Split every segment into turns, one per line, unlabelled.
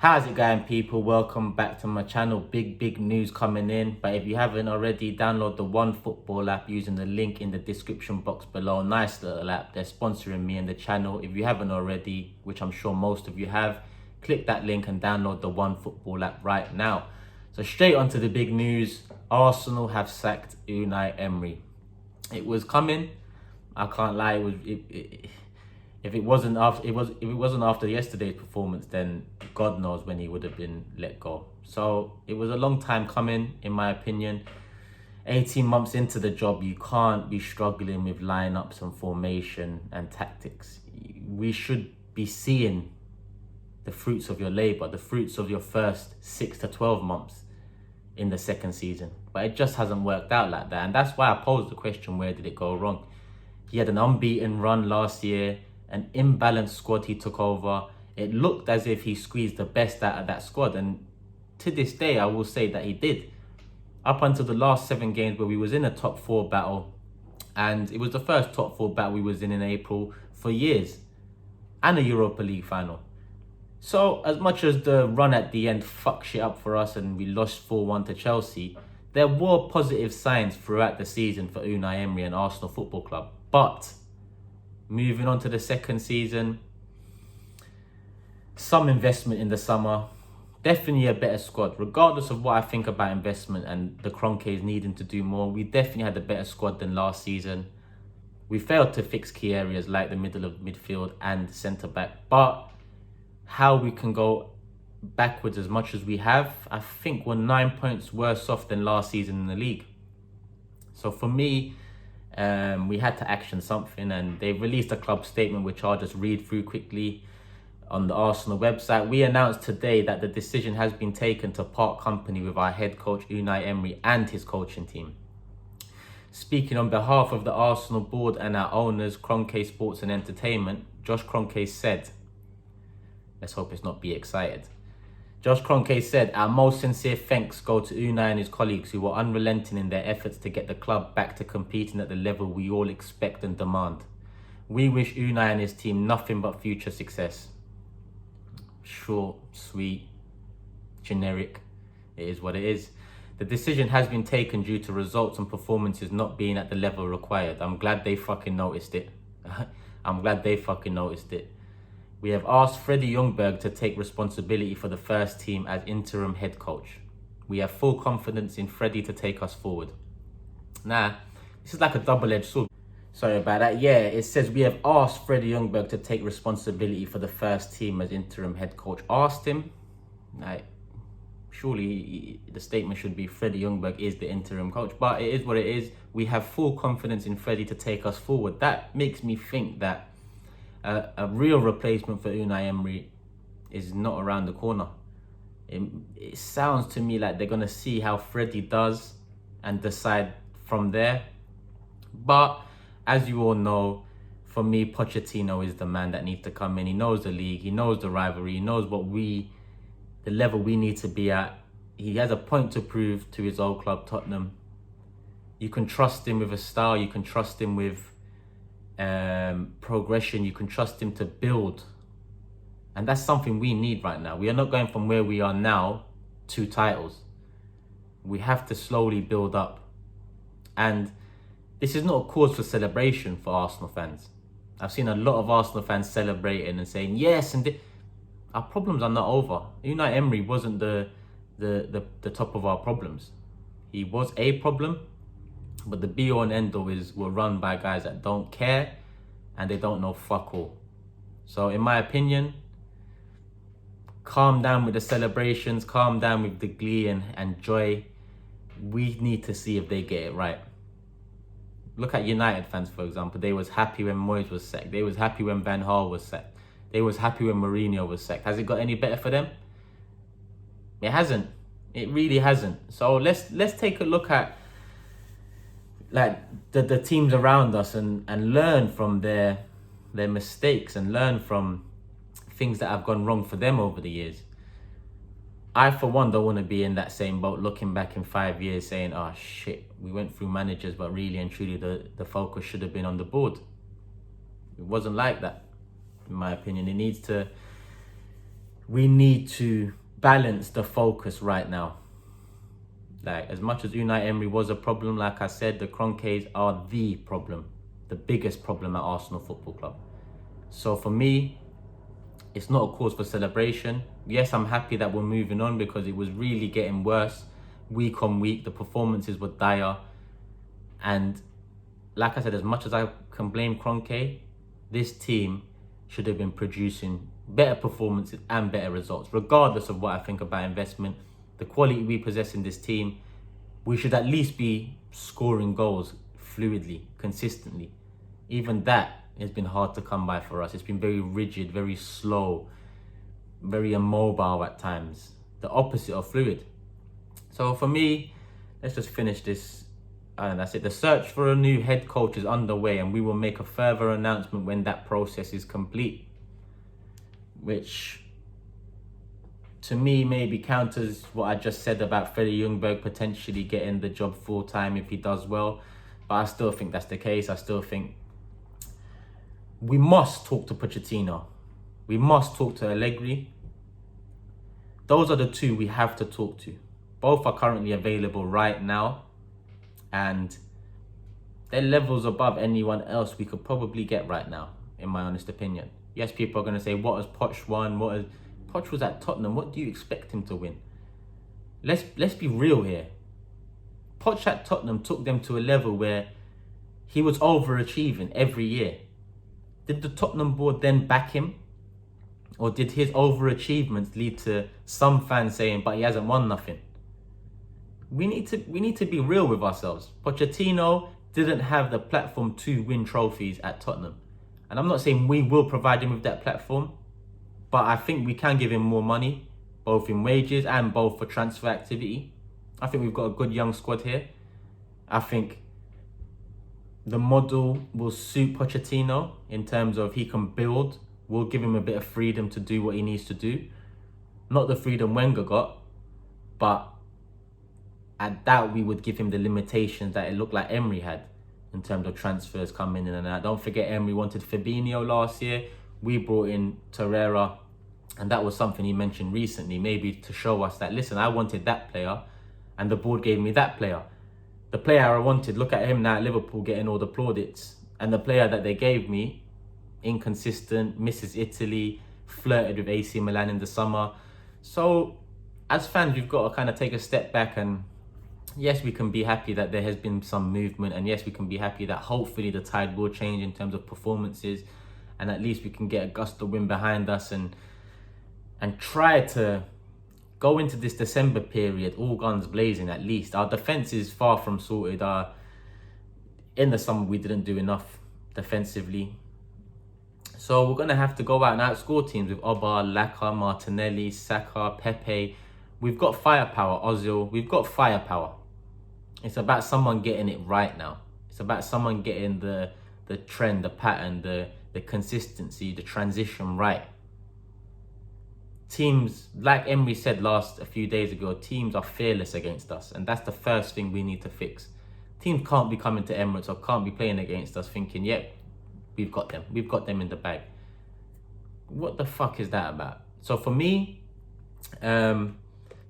How's it going, people? Welcome back to my channel. Big news coming in. But if you haven't already, download the OneFootball app using the link in the description box below. Nice little app. They're sponsoring me and the channel. If you haven't already, which I'm sure most of you have, click that link and download the OneFootball app right now. So straight onto the big news. Arsenal have sacked Unai Emery. It was coming. I can't lie. If it wasn't after yesterday's performance, then God knows when he would have been let go. So it was a long time coming, in my opinion. 18 months into the job, you can't be struggling with lineups and formation and tactics. We should be seeing the fruits of your labor, the fruits of your first 6 to 12 months in the second season. But it just hasn't worked out like that. And that's why I posed the question, where did it go wrong? He had an unbeaten run last year, an imbalanced squad he took over. It looked as if he squeezed the best out of that squad. And to this day, I will say that he did. Up until the last 7 games where we was in a top 4 battle. And it was the first top 4 battle we was in April for years. And a Europa League final. So as much as the run at the end fucked shit up for us and we lost 4-1 to Chelsea, there were positive signs throughout the season for Unai Emery and Arsenal Football Club. But moving on to the second season, some investment in the summer, definitely a better squad. Regardless of what I think about investment and the Kroenkes needing to do more, we definitely had a better squad than last season. We failed to fix key areas like the middle of midfield and centre-back. But how we can go backwards as much as we have, I think we're 9 points worse off than last season in the league. So for me, we had to action something, and they released a club statement which I'll just read through quickly on the Arsenal website. We announced today that the decision has been taken to part company with our head coach Unai Emery and his coaching team. Speaking on behalf of the Arsenal board and our owners, Kroenke Sports and Entertainment, Josh Kroenke said, let's hope it's not be excited. Josh Kroenke said, our most sincere thanks go to Unai and his colleagues who were unrelenting in their efforts to get the club back to competing at the level we all expect and demand. We wish Unai and his team nothing but future success. Short, sweet, generic. It is what it is. The decision has been taken due to results and performances not being at the level required. I'm glad they fucking noticed it. I'm glad they fucking noticed it. We have asked Freddie Ljungberg to take responsibility for the first team as interim head coach. We have full confidence in Freddie to take us forward. Nah, this is like a double-edged sword. Sorry about that. Yeah, it says we have asked Freddie Ljungberg to take responsibility for the first team as interim head coach. Asked him? Like, surely the statement should be Freddie Ljungberg is the interim coach. But it is what it is. We have full confidence in Freddie to take us forward. That makes me think that a real replacement for Unai Emery is not around the corner. It sounds to me like they're going to see how Freddie does and decide from there. But as you all know, for me, Pochettino is the man that needs to come in. He knows the league, he knows the rivalry, he knows the level we need to be at. He has a point to prove to his old club, Tottenham. You can trust him with a style, you can trust him with progression, you can trust him to build, and that's something we need right now. We are not going from where we are now to titles. We have to slowly build up, and this is not a cause for celebration for Arsenal fans. I've seen a lot of Arsenal fans celebrating and saying yes, and our problems are not over. Unai Emery wasn't the top of our problems. He was a problem, but the be all and end all is we're run by guys that don't care and they don't know fuck all. So in my opinion, calm down with the celebrations, calm down with the glee and joy. We need to see if they get it right. Look at United fans, for example. They was happy when Moyes was sacked. They was happy when Van Gaal was sacked. They was happy when Mourinho was sacked. Has it got any better for them? It hasn't. It really hasn't. So let's take a look at like the teams around us and learn from their mistakes and learn from things that have gone wrong for them over the years. I, for one, don't want to be in that same boat looking back in 5 years saying, oh shit, we went through managers, but really and truly the focus should have been on the board. It wasn't like that, in my opinion. It needs to we need to balance the focus right now. Like, as much as Unai Emery was a problem, like I said, the Kroenkes are the problem, the biggest problem at Arsenal Football Club. So for me, it's not a cause for celebration. Yes, I'm happy that we're moving on, because it was really getting worse week on week. The performances were dire. And like I said, as much as I can blame Kroenke, this team should have been producing better performances and better results. Regardless of what I think about investment, the quality we possess in this team, we should at least be scoring goals fluidly, consistently. Even that has been hard to come by for us. It's been very rigid, very slow, very immobile at times. The opposite of fluid. So for me, let's just finish this. And that's it. The search for a new head coach is underway, and we will make a further announcement when that process is complete. Which, to me, maybe counters what I just said about Freddie Ljungberg potentially getting the job full-time if he does well. But I still think that's the case. I still think we must talk to Pochettino. We must talk to Allegri. Those are the two we have to talk to. Both are currently available right now, and they're levels above anyone else we could probably get right now, in my honest opinion. Yes, people are going to say, what has Poch won? Poch was at Tottenham. What do you expect him to win? Let's be real here. Poch at Tottenham took them to a level where he was overachieving every year. Did the Tottenham board then back him? Or did his overachievements lead to some fans saying, but he hasn't won nothing? We need to be real with ourselves. Pochettino didn't have the platform to win trophies at Tottenham. And I'm not saying we will provide him with that platform, but I think we can give him more money, both in wages and both for transfer activity. I think we've got a good young squad here. I think the model will suit Pochettino in terms of he can build. We'll give him a bit of freedom to do what he needs to do. Not the freedom Wenger got, but I doubt we would give him the limitations that it looked like Emery had in terms of transfers coming in and out. Don't forget, Emery wanted Fabinho last year. We brought in Torreira, and that was something he mentioned recently, maybe to show us that, listen, I wanted that player, and the board gave me that player. The player I wanted, look at him now at Liverpool getting all the plaudits. And the player that they gave me, inconsistent, misses Italy, flirted with AC Milan in the summer. So, as fans, we've got to kind of take a step back, and yes, we can be happy that there has been some movement, and yes, we can be happy that hopefully the tide will change in terms of performances, and at least we can get a gust of wind behind us and try to go into this December period all guns blazing. At least our defence is far from sorted. In the summer we didn't do enough defensively, so we're going to have to go out and outscore teams with Oba, Laka, Martinelli, Saka, Pepe. We've got firepower, Ozil. We've got firepower. It's about someone getting it right now. It's about someone getting the trend, the pattern, the consistency, the transition right. Teams, like Emery said a few days ago, teams are fearless against us, and that's the first thing we need to fix. Teams can't be coming to Emirates or can't be playing against us thinking, yep, we've got them in the bag. What the fuck is that about? So for me, the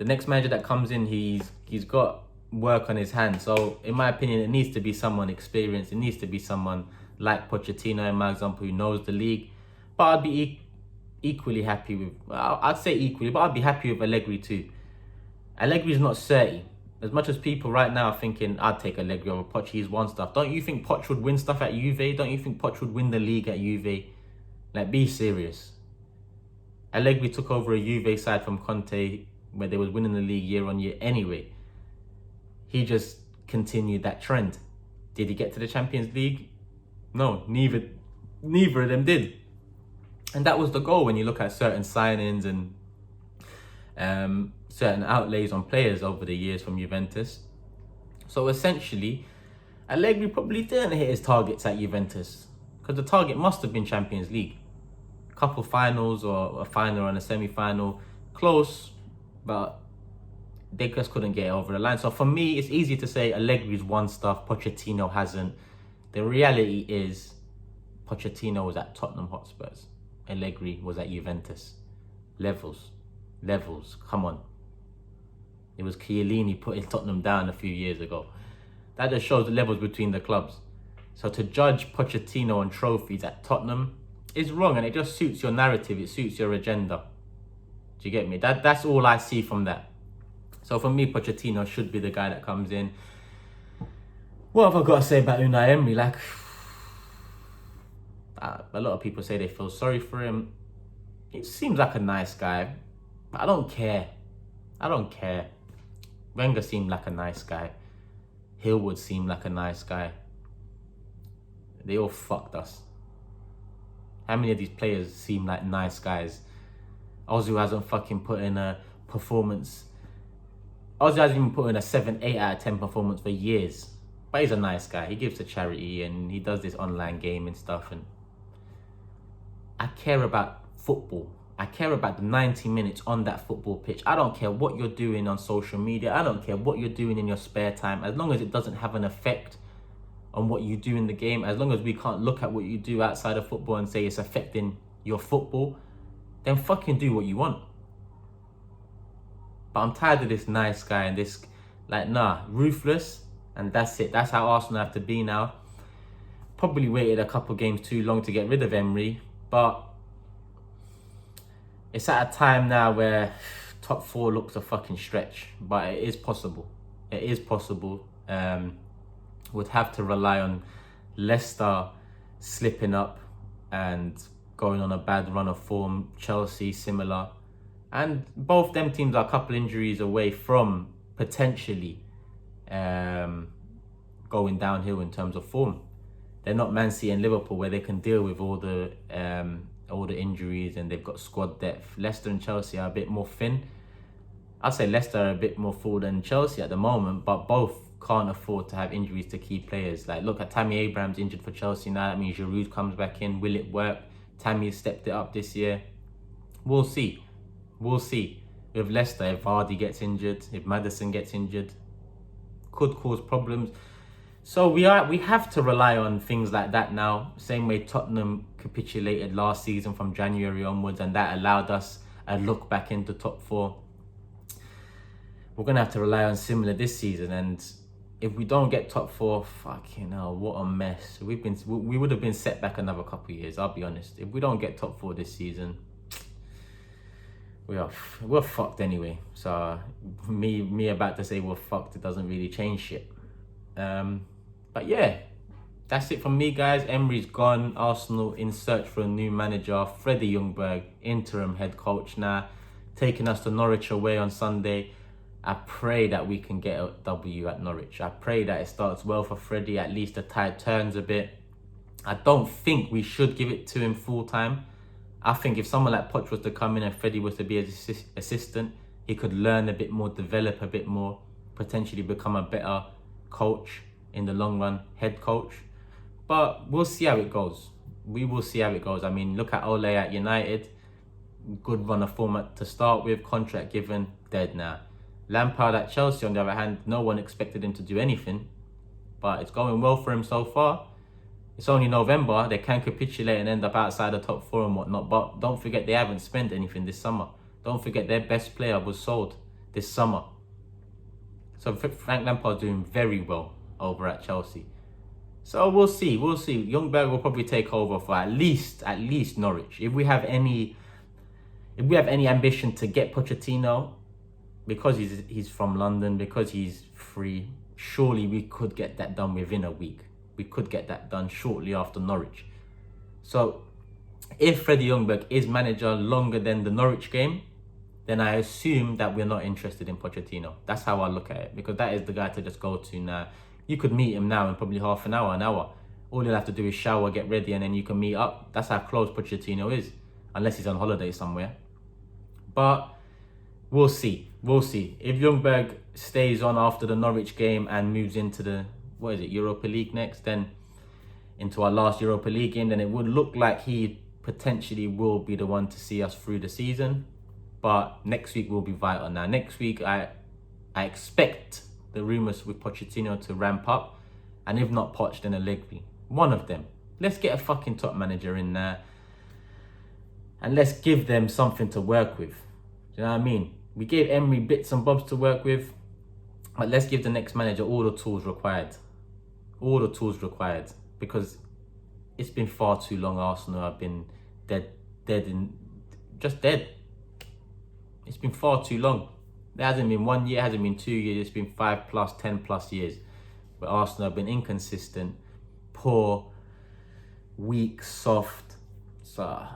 next manager that comes in, he's got work on his hands. So in my opinion, it needs to be someone experienced. It needs to be someone like Pochettino, in my example, who knows the league. But I'd be equally happy with, I'd say equally, but I'd be happy with Allegri too. Allegri's not 30. As much as people right now are thinking, I'd take Allegri over Poch, he's won stuff. Don't you think Poch would win stuff at Juve? Don't you think Poch would win the league at Juve? Like, be serious. Allegri took over a Juve side from Conte where they was winning the league year on year anyway. He just continued that trend. Did he get to the Champions League? No, neither of them did. And that was the goal when you look at certain signings and certain outlays on players over the years from Juventus. So essentially, Allegri probably didn't hit his targets at Juventus, because the target must have been Champions League. A couple finals or a final and a semi-final. Close, but they just couldn't get it over the line. So for me, it's easy to say Allegri's won stuff, Pochettino hasn't. The reality is Pochettino was at Tottenham Hotspurs. Allegri was at Juventus. Levels. Come on. It was Chiellini putting Tottenham down a few years ago. That just shows the levels between the clubs. So to judge Pochettino on trophies at Tottenham is wrong, and it just suits your narrative. It suits your agenda. Do you get me? That's all I see from that. So for me, Pochettino should be the guy that comes in. What have I got to say about Unai Emery? Like, a lot of people say they feel sorry for him. He seems like a nice guy, but I don't care. Wenger seemed like a nice guy. Hillwood seemed like a nice guy. They all fucked us. How many of these players seem like nice guys? Ozil hasn't fucking put in a performance. Ozil hasn't even put in a 7, 8 out of 10 performance for years. But he's a nice guy. He gives to charity and he does this online game and stuff. And I care about football. I care about the 90 minutes on that football pitch. I don't care what you're doing on social media. I don't care what you're doing in your spare time. As long as it doesn't have an effect on what you do in the game, as long as we can't look at what you do outside of football and say it's affecting your football, then fucking do what you want. But I'm tired of this nice guy and this, like, ruthless, and that's it. That's how Arsenal have to be now. Probably waited a couple games too long to get rid of Emery, but it's at a time now where top 4 looks a fucking stretch, but it is possible. It is possible. Would have to rely on Leicester slipping up and going on a bad run of form. Chelsea similar, and both them teams are a couple injuries away from potentially going downhill in terms of form. They're not Man City and Liverpool where they can deal with all the injuries and they've got squad depth. Leicester and Chelsea are a bit more thin. I'd say Leicester are a bit more full than Chelsea at the moment, but both can't afford to have injuries to key players. Like, look at Tammy Abraham's injured for Chelsea now. That means Giroud comes back in. Will it work? Tammy stepped it up this year. We'll see. With Leicester, if Vardy gets injured, if Maddison gets injured, could cause problems. So we have to rely on things like that now. Same way Tottenham capitulated last season from January onwards, and that allowed us a look back into top 4. We're gonna have to rely on similar this season, and if we don't get top 4, fucking hell, what a mess. We would have been set back another couple of years, I'll be honest. If we don't get top 4 this season, we're fucked anyway. So me about to say we're fucked, it doesn't really change shit. But yeah, that's it from me, guys. Emery's gone. Arsenal in search for a new manager. Freddie Ljungberg, interim head coach now, taking us to Norwich away on Sunday. I pray that we can get a W at Norwich. I pray that it starts well for Freddie, at least the tide turns a bit. I don't think we should give it to him full time. I think if someone like Poch was to come in and Freddie was to be an assistant, he could learn a bit more, develop a bit more, potentially become a better coach in the long run, head coach. But we'll see how it goes. We will see how it goes. I mean, look at Ole at United. Good run of format to start with, contract given, dead now. Lampard at Chelsea, on the other hand, no one expected him to do anything, but it's going well for him so far. It's only November, they can capitulate and end up outside the top 4 and whatnot, but don't forget they haven't spent anything this summer. Don't forget their best player was sold this summer. So Frank Lampard's doing very well over at Chelsea. So we'll see. Ljungberg will probably take over for at least Norwich. If we have any ambition to get Pochettino, because he's from London, because he's free, surely we could get that done within a week. We could get that done shortly after Norwich. So if Freddie Ljungberg is manager longer than the Norwich game, then I assume that we're not interested in Pochettino. That's how I look at it, because that is the guy to just go to now. You could meet him now in probably half an hour. All you'll have to do is shower, get ready, and then you can meet up. That's how close Pochettino is, unless he's on holiday somewhere. But we'll see. If Ljungberg stays on after the Norwich game and moves into the, Europa League next, then into our last Europa League game, then it would look like he potentially will be the one to see us through the season. But next week will be vital. Now, next week, I expect the rumours with Pochettino to ramp up. And if not Poch, then Allegri. One of them. Let's get a fucking top manager in there. and let's give them something to work with. Do you know what I mean? We gave Emery bits and bobs to work with, but let's give the next manager all the tools required. All the tools required, because it's been far too long. Arsenal have been dead. It's been far too long. There hasn't been 1 year, it hasn't been 2 years, it's been 5 plus, 10 plus years where Arsenal have been inconsistent, poor, weak, soft. So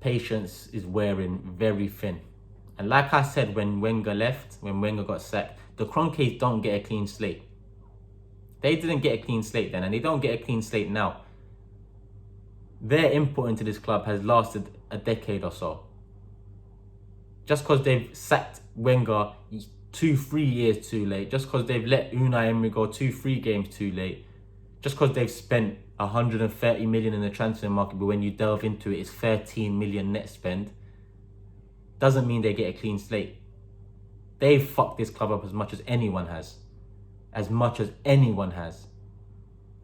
patience is wearing very thin. And like I said, when Wenger got sacked, the Kroenkes don't get a clean slate. They didn't get a clean slate then, and they don't get a clean slate now. Their input into this club has lasted a decade or so. Just because they've sacked Wenger 2-3 years too late, just because they've let Unai Emery go 2-3 games too late, just because they've spent 130 million in the transfer market, but when you delve into it, it's 13 million net spend, doesn't mean they get a clean slate. They've fucked this club up as much as anyone has. As much as anyone has.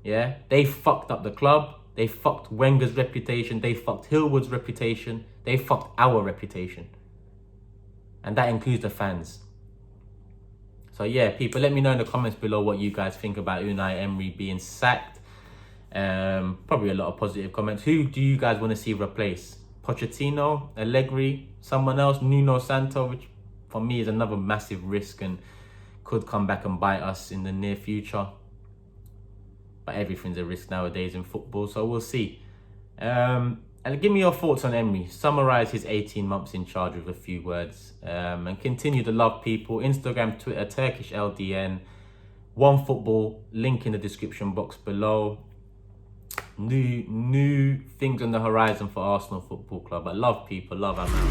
Yeah? They fucked up the club. They fucked Wenger's reputation. They fucked Hillwood's reputation. They fucked our reputation. And that includes the fans. So yeah, people, let me know in the comments below what you guys think about Unai Emery being sacked. Probably a lot of positive comments. Who do you guys want to see replace? Pochettino, Allegri, someone else, Nuno Santo, which for me is another massive risk and could come back and bite us in the near future. But everything's a risk nowadays in football, so we'll see. And give me your thoughts on Emery. Summarise his 18 months in charge with a few words. And continue to love people. Instagram, Twitter, Turkish LDN, OneFootball, link in the description box below. New things on the horizon for Arsenal Football Club. I love people, love our man.